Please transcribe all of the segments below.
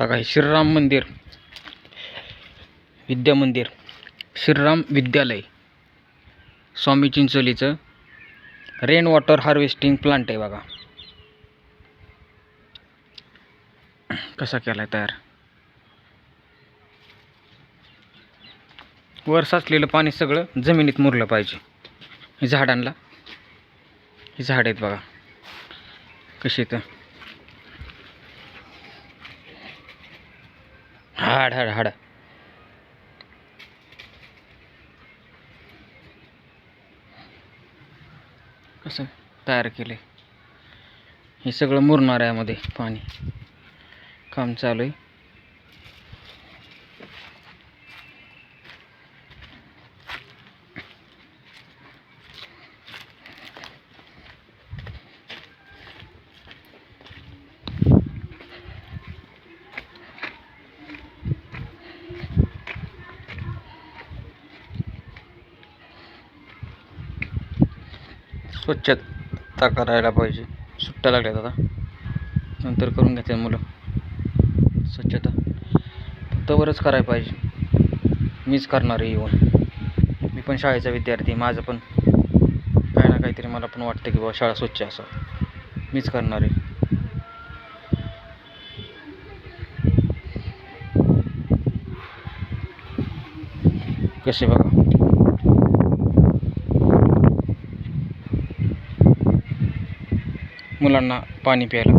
बघा हे श्रीराम मंदिर, विद्या मंदिर, श्रीराम विद्यालय, स्वामी चिंचोलीचं रेन वॉटर हार्वेस्टिंग प्लांट आहे. बघा कसा केलाय तयार. वर साचलेलं पाणी सगळं जमिनीत मुरलं पाहिजे. हे झाडांना, ही झाड आहेत बघा कशी तर हाड हाड हाड. कसं तयार केलंय. हे सगळं मुरणार आहे यामध्ये. पाणी काम चालू आहे. स्वच्छता करायला पाहिजे. सुट्ट्या लागल्यात आता, नंतर करून घेते मुलं. स्वच्छता तवरच करायला पाहिजे. मीच करणार आहे येऊन. मी पण शाळेचा विद्यार्थी. माझं पण काही ना काहीतरी मला पण वाटतं की बाबा शाळा स्वच्छ असावं. मीच करणार आहे. कसे बघा मुलांना पाणी प्यायला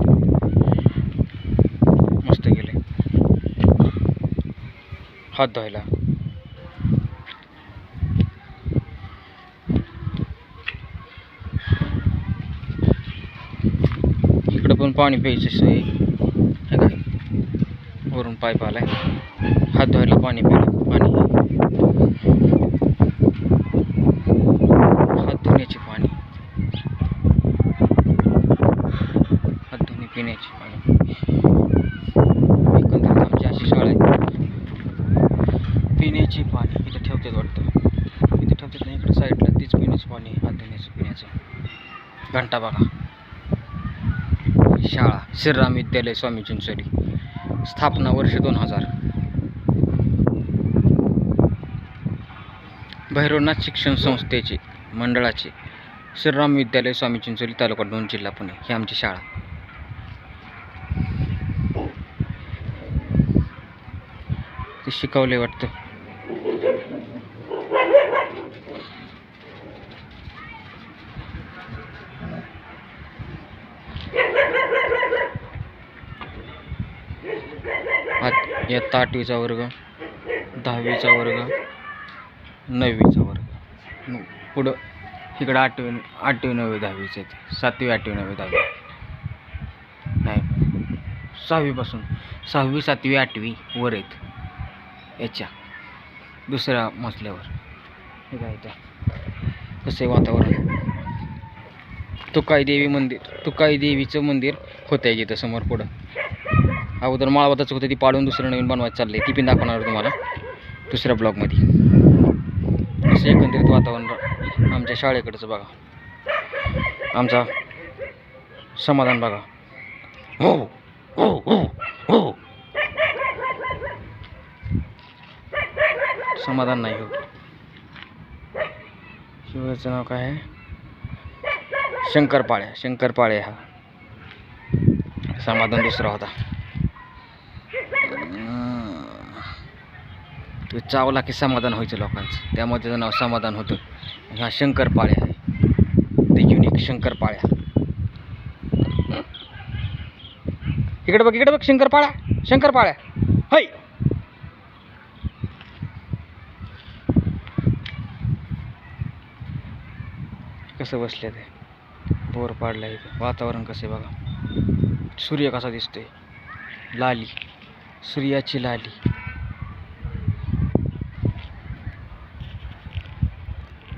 मस्त गेले. हात धुवायला इकडं पण पाणी प्यायची सोय काय. वरून पाईप आलाय. हात धुवायला पाणी प्यायला पाणी. हात धुण्याचे पाणी, हात धुणे पिण्याचे पाणी. एकंदरीत आमची अशी शाळा आहे. पिण्याचे पाणी इथं ठेवतात वाटतं. इथं ठेवतात नाही, इकडं साईडला तीच पिण्याचं पाणी. हात धुण्याचं पिण्याचं घंटा बघा. शाळा श्रीराम विद्यालय स्वामी चिंचोली. स्थापना वर्ष 2000. भैरवनाथ शिक्षण संस्थेचे मंडळाचे श्रीराम विद्यालय स्वामी चिंचोली, तालुका दौंड, जिल्हा पुणे ही आमची शाळा. ते शिकवले वाटतं. इयत्ता 8वीचा वर्ग, 10वीचा वर्ग, 9वीचा वर्ग. पुढं इकडं 8वी 9वी 10वीच आहेत. 7वी 8वी 9वी 10वी नाही, 6वीपासून 6वी 7वी 8वी वर आहेत याच्या दुसऱ्या मजल्यावर. हे काय इथं कसं वातावरण. तुकाई देवी मंदिर, तुकाई देवीचं मंदिर होतं आहे इथं समोर. पुढं अगोदर माळवताचं होतं, ती पाडून दुसरं नवीन बनवायचं चाललंय. ती पण दाखवणार तुम्हाला दुसऱ्या ब्लॉगमध्ये. असं एकंदरीत वातावरण आमच्या शाळेकडचं बघा. आमचा समाधान बघा. हो हो हो हो समाधान नाही हो. शिवाचं नाव काय आहे? शंकरपाळ्या. शंकरपाळे हा समाधान दुसरा होता. तो चावला की समाधान व्हायचं लोकांचं, त्यामुळे त्याचं नाव समाधान होतं. हा शंकरपाळ्या आहे. ते युनिक शंकरपाळ्या. इकडे बघ, इकडे बघ. शंकरपाळ्या, शंकरपाळ्या. हाय कसं बसले ते. बोर पाडलाय. वातावरण कसे बघा. सूर्य कसा दिसतोय. लाली, सूर्याची लाली.